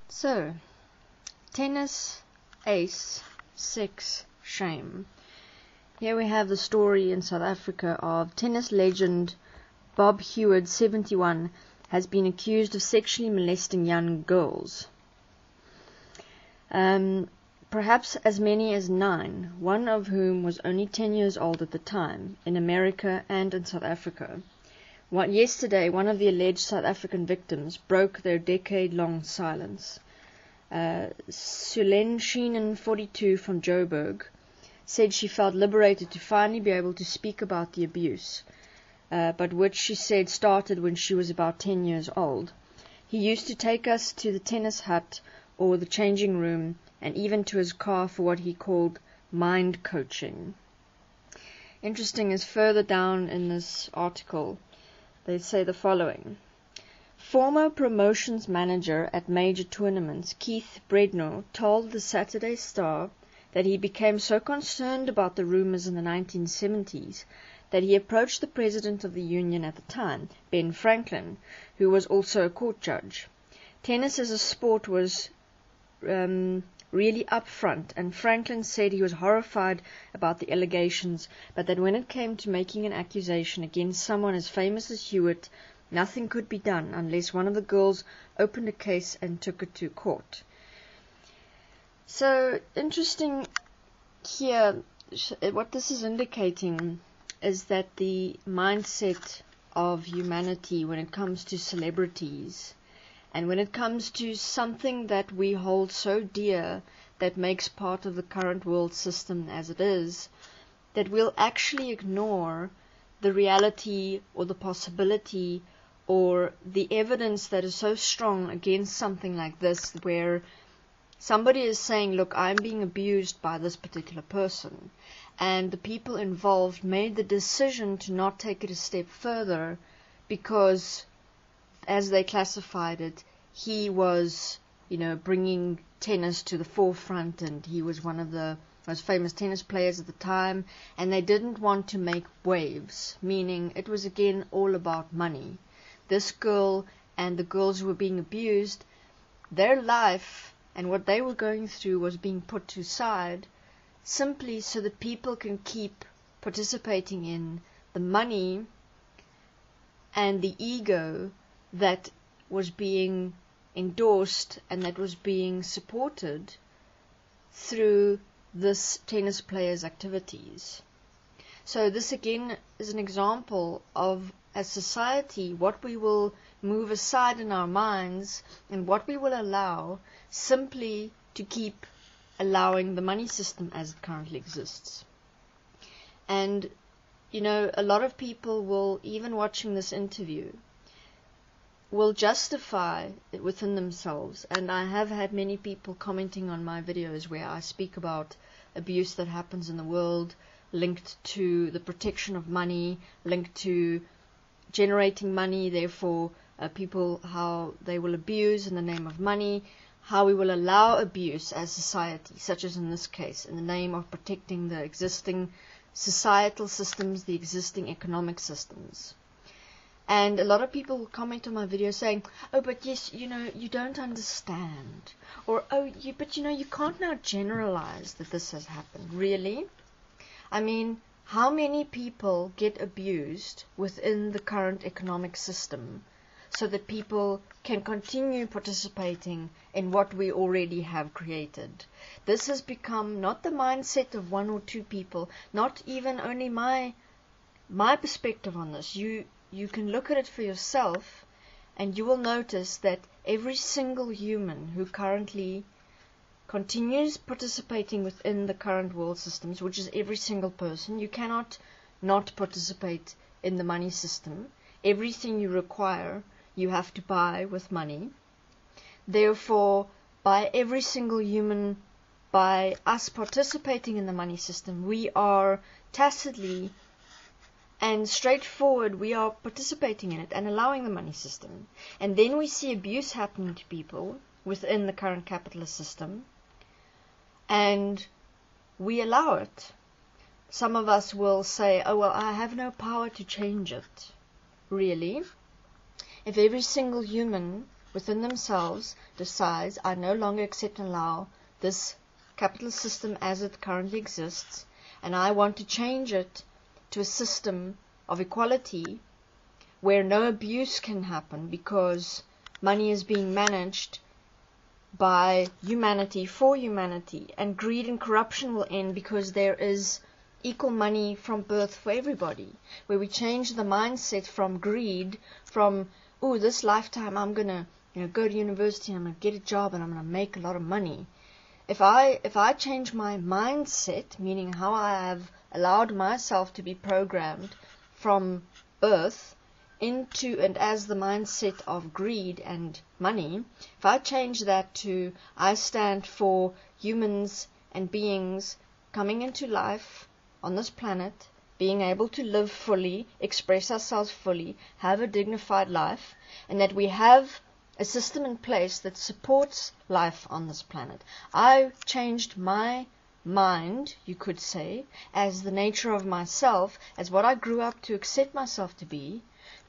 So, tennis, ace, sex, shame. Here we have the story in South Africa of tennis legend Bob Heward, 71, has been accused of sexually molesting young girls. Perhaps as many as 9, one of whom was only 10 years old at the time, in America and in South Africa. Yesterday, one of the alleged South African victims broke their decade-long silence. Sulen Sheenan, 42, from Joburg, said she felt liberated to finally be able to speak about the abuse, but which she said started when she was about 10 years old. He used to take us to the tennis hut or the changing room, and even to his car for what he called mind coaching. Interesting is further down in this article, they say the following. Former promotions manager at major tournaments, Keith Brednor, told the Saturday Star that he became so concerned about the rumors in the 1970s that he approached the president of the union at the time, Ben Franklin, who was also a court judge. Tennis as a sport was really upfront, and Franklin said he was horrified about the allegations, but that when it came to making an accusation against someone as famous as Hewitt, nothing could be done unless one of the girls opened a case and took it to court. So, interesting here, what this is indicating is that the mindset of humanity when it comes to celebrities, and when it comes to something that we hold so dear that makes part of the current world system as it is, that we'll actually ignore the reality or the possibility or the evidence that is so strong against something like this, where somebody is saying, look, I'm being abused by this particular person, and the people involved made the decision to not take it a step further because, as they classified it, he was, bringing tennis to the forefront, and he was one of the most famous tennis players at the time, and they didn't want to make waves, meaning it was again all about money. This girl and the girls who were being abused, their life and what they were going through was being put to side simply so that people can keep participating in the money and the ego that was being endorsed and that was being supported through this tennis player's activities. So this again is an example of, as society, what we will move aside in our minds and what we will allow simply to keep allowing the money system as it currently exists. And, a lot of people will, even watching this interview, will justify it within themselves. And I have had many people commenting on my videos where I speak about abuse that happens in the world, linked to the protection of money, linked to generating money, therefore people, how they will abuse in the name of money, how we will allow abuse as society, such as in this case, in the name of protecting the existing societal systems, the existing economic systems. And a lot of people will comment on my video saying, oh, but yes, you don't understand. Or, but you can't now generalize that this has happened. Really? I mean, how many people get abused within the current economic system so that people can continue participating in what we already have created? This has become not the mindset of 1 or 2 people, not even only my perspective on this. You can look at it for yourself, and you will notice that every single human who currently continues participating within the current world systems, which is every single person, you cannot not participate in the money system. Everything you require, you have to buy with money. Therefore, by every single human, by us participating in the money system, we are tacitly and straightforward, we are participating in it and allowing the money system. And then we see abuse happening to people within the current capitalist system, and we allow it. Some of us will say, oh, well, I have no power to change it. Really? If every single human within themselves decides, I no longer accept and allow this capitalist system as it currently exists, and I want to change it to a system of equality where no abuse can happen because money is being managed by humanity for humanity, and greed and corruption will end because there is equal money from birth for everybody, where we change the mindset from greed, from, oh, this lifetime I'm going to go to university and I'm going to get a job and I'm going to make a lot of money. If I change my mindset, meaning how I have allowed myself to be programmed from birth into and as the mindset of greed and money, if I change that to I stand for humans and beings coming into life on this planet, being able to live fully, express ourselves fully, have a dignified life, and that we have a system in place that supports life on this planet. I changed my mind, you could say, as the nature of myself, as what I grew up to accept myself to be,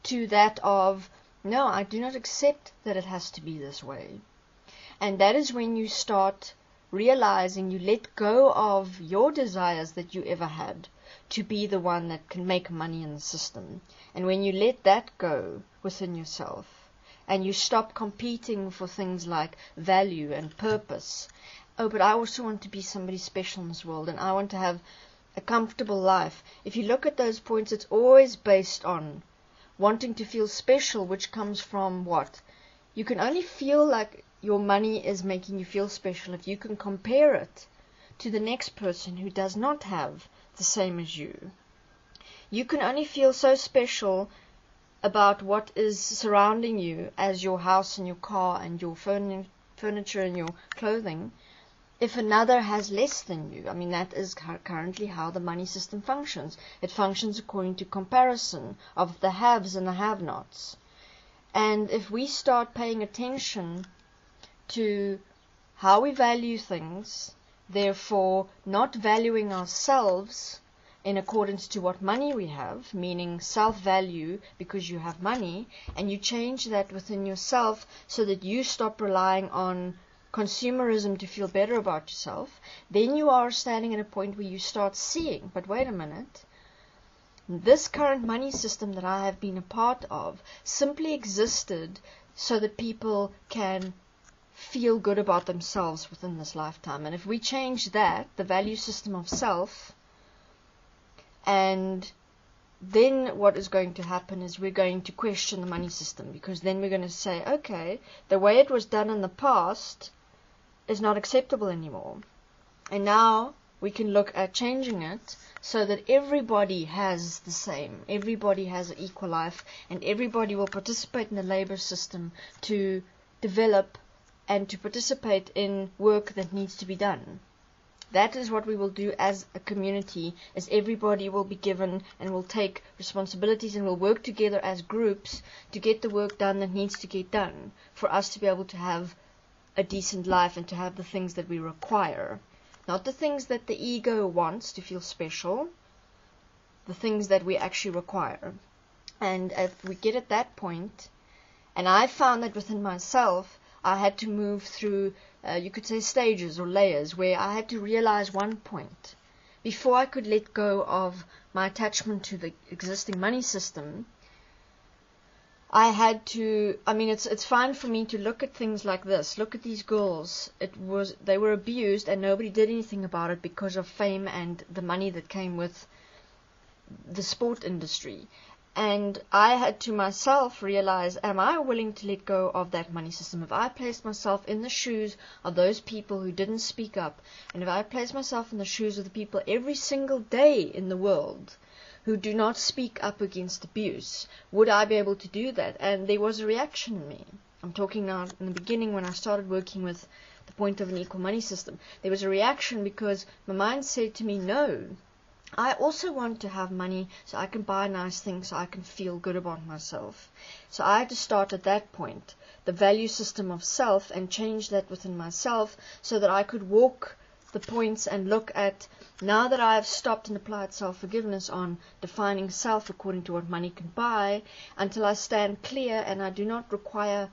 to that of, no, I do not accept that it has to be this way. And that is when you start realizing you let go of your desires that you ever had to be the one that can make money in the system. And when you let that go within yourself, and you stop competing for things like value and purpose. Oh, but I also want to be somebody special in this world, and I want to have a comfortable life. If you look at those points, it's always based on wanting to feel special, which comes from what? You can only feel like your money is making you feel special if you can compare it to the next person who does not have the same as you. You can only feel so special about what is surrounding you as your house and your car and your furniture and your clothing if another has less than you. I mean, that is currently how the money system functions. It functions according to comparison of the haves and the have-nots. And if we start paying attention to how we value things, therefore not valuing ourselves in accordance to what money we have, meaning self-value because you have money, and you change that within yourself so that you stop relying on consumerism to feel better about yourself, then you are standing at a point where you start seeing, but wait a minute, this current money system that I have been a part of simply existed so that people can feel good about themselves within this lifetime. And if we change that, the value system of self, and then what is going to happen is we're going to question the money system, because then we're going to say, okay, the way it was done in the past is not acceptable anymore. And now we can look at changing it so that everybody has the same, everybody has an equal life, and everybody will participate in the labor system to develop and to participate in work that needs to be done. That is what we will do as a community, as everybody will be given and will take responsibilities and will work together as groups to get the work done that needs to get done for us to be able to have a decent life and to have the things that we require. Not the things that the ego wants to feel special, the things that we actually require. And if we get at that point, and I found that within myself, I had to move through, you could say, stages or layers, where I had to realize one point. Before I could let go of my attachment to the existing money system, I had to, I mean, it's fine for me to look at things like this. Look at these girls. They were abused and nobody did anything about it because of fame and the money that came with the sport industry. And I had to myself realize, am I willing to let go of that money system? If I placed myself in the shoes of those people who didn't speak up, and if I placed myself in the shoes of the people every single day in the world who do not speak up against abuse, would I be able to do that? And there was a reaction in me. I'm talking now in the beginning when I started working with the point of an equal money system. There was a reaction because my mind said to me, no, I also want to have money so I can buy nice things, so I can feel good about myself. So I had to start at that point, the value system of self, and change that within myself so that I could walk the points and look at, now that I have stopped and applied self-forgiveness on defining self according to what money can buy, until I stand clear and I do not require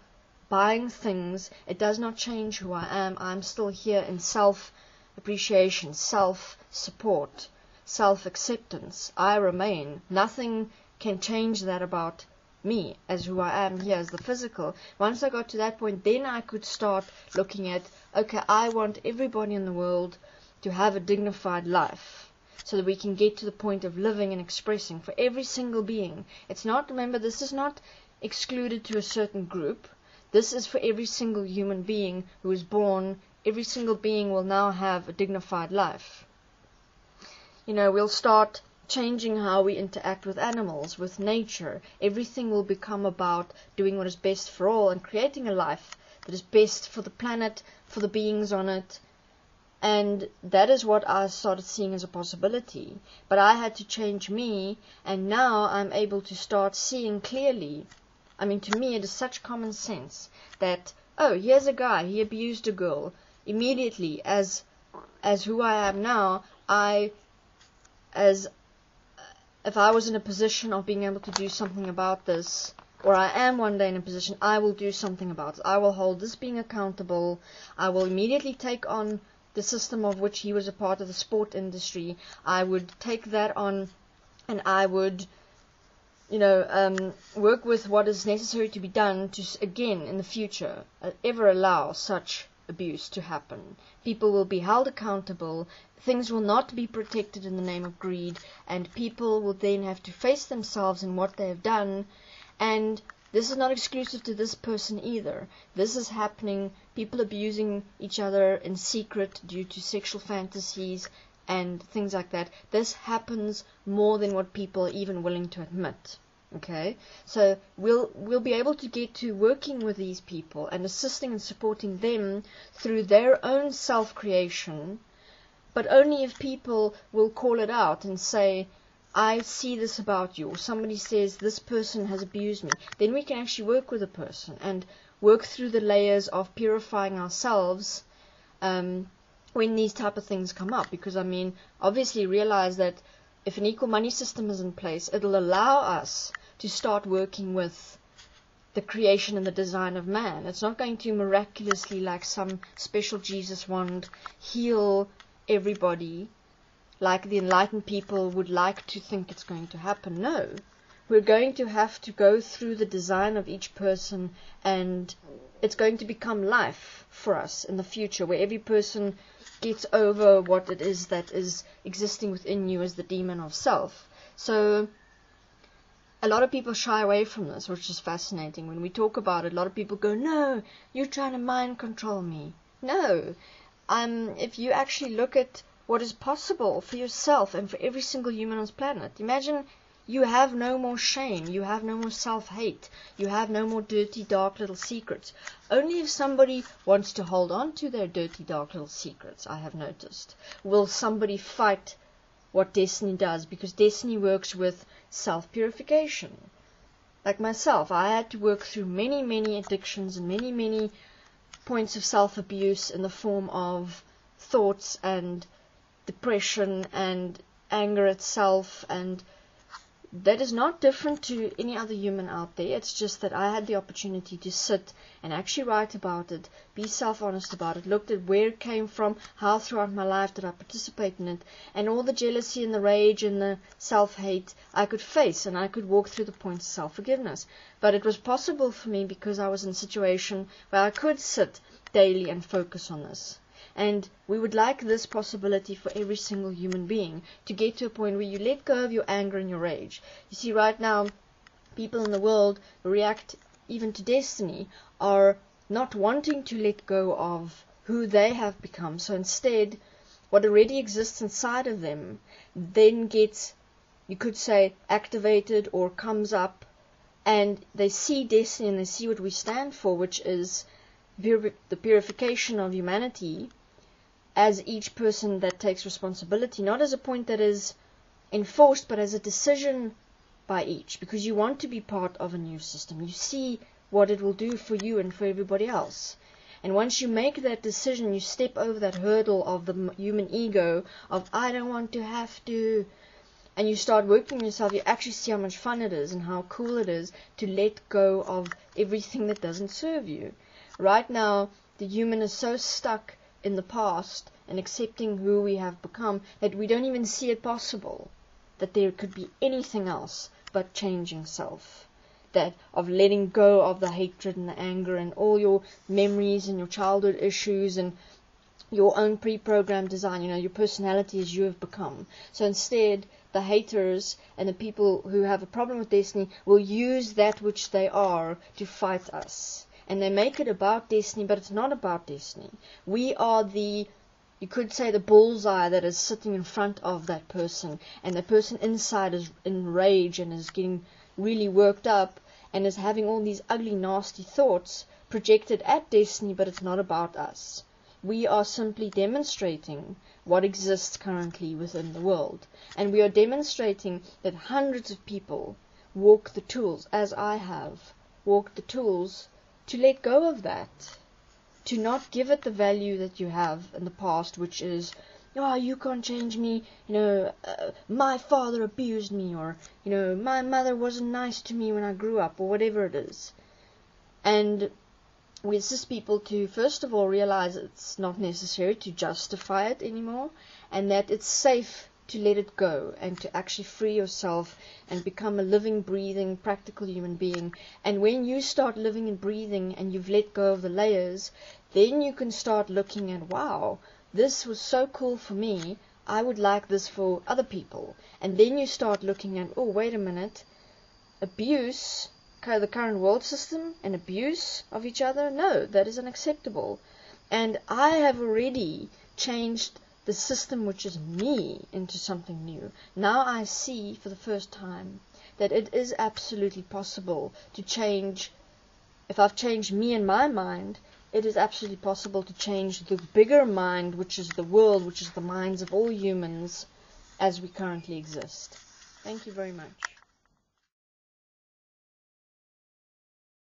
buying things, it does not change who I am. I'm still here in self-appreciation, self-support, self-acceptance. I remain. Nothing can change that about me as who I am here as the physical. Once I got to that point, then I could start looking at, okay, I want everybody in the world to have a dignified life, so that we can get to the point of living and expressing for every single being. It's not, remember, this is not excluded to a certain group. This is for every single human being who is born. Every single being will now have a dignified life. We'll start changing how we interact with animals, with nature. Everything will become about doing what is best for all and creating a life that is best for the planet, for the beings on it. And that is what I started seeing as a possibility. But I had to change me, and now I'm able to start seeing clearly. I mean, to me, it is such common sense that, oh, here's a guy, he abused a girl. Immediately, as who I am now, if I was in a position of being able to do something about this, or I am one day in a position, I will do something about it. I will hold this being accountable. I will immediately take on the system of which he was a part of, the sport industry. I would take that on, and I would, work with what is necessary to be done to, again, in the future, ever allow such abuse to happen. People will be held accountable. Things will not be protected in the name of greed, and people will then have to face themselves in what they have done. And this is not exclusive to this person either. This is happening, people abusing each other in secret due to sexual fantasies and things like that. This happens more than what people are even willing to admit. Okay? So we'll be able to get to working with these people and assisting and supporting them through their own self-creation, but only if people will call it out and say, I see this about you, or somebody says this person has abused me. Then we can actually work with a person and work through the layers of purifying ourselves when these type of things come up. Because, obviously realize that if an equal money system is in place, it'll allow us to start working with the creation and the design of man. It's not going to miraculously, like some special Jesus wand, heal everybody like the enlightened people would like to think it's going to happen. No. We're going to have to go through the design of each person, and it's going to become life for us in the future, where every person gets over what it is that is existing within you as the demon of self. So a lot of people shy away from this, which is fascinating. When we talk about it, a lot of people go, no, you're trying to mind control me. No. If you actually look at what is possible for yourself and for every single human on this planet, imagine you have no more shame, you have no more self-hate, you have no more dirty, dark little secrets. Only if somebody wants to hold on to their dirty, dark little secrets, I have noticed, will somebody fight what Desteni does, because Desteni works with self-purification. Like myself, I had to work through many, many addictions and many, many points of self-abuse in the form of thoughts and depression and anger itself, and that is not different to any other human out there. It's just that I had the opportunity to sit and actually write about it, be self-honest about it, looked at where it came from, how throughout my life did I participate in it, and all the jealousy and the rage and the self-hate I could face, and I could walk through the points of self-forgiveness. But it was possible for me because I was in a situation where I could sit daily and focus on this. And we would like this possibility for every single human being, to get to a point where you let go of your anger and your rage. You see, right now, people in the world who react even to Desteni are not wanting to let go of who they have become. So instead, what already exists inside of them then gets, you could say, activated or comes up, and they see Desteni and they see what we stand for, which is the purification of humanity, as each person that takes responsibility, not as a point that is enforced, but as a decision by each, because you want to be part of a new system. You see what it will do for you and for everybody else. And once you make that decision, you step over that hurdle of the human ego of, I don't want to have to, and you start working on yourself, you actually see how much fun it is and how cool it is to let go of everything that doesn't serve you. Right now, the human is so stuck in the past and accepting who we have become that we don't even see it possible that there could be anything else but changing self. That of letting go of the hatred and the anger and all your memories and your childhood issues and your own pre-programmed design, your personality as you have become. So instead, the haters and the people who have a problem with destiny will use that which they are to fight us. And they make it about destiny, but it's not about destiny. We are you could say the bullseye that is sitting in front of that person, and the person inside is in rage and is getting really worked up and is having all these ugly, nasty thoughts projected at destiny, but it's not about us. We are simply demonstrating what exists currently within the world. And we are demonstrating that hundreds of people walk the tools, as I have walked the tools, to let go of that. To not give it the value that you have in the past, which is, oh, you can't change me, my father abused me, or, my mother wasn't nice to me when I grew up, or whatever it is. And we assist people to, first of all, realize it's not necessary to justify it anymore, and that it's safe to let it go and to actually free yourself and become a living, breathing, practical human being. And when you start living and breathing and you've let go of the layers, then you can start looking at, wow, this was so cool for me, I would like this for other people. And then you start looking at, oh, wait a minute, abuse, the current world system and abuse of each other, no, that is unacceptable. And I have already changed the system, which is me, into something new. Now I see for the first time that it is absolutely possible to change. If I've changed me and my mind, it is absolutely possible to change the bigger mind, which is the world, which is the minds of all humans as we currently exist. Thank you very much.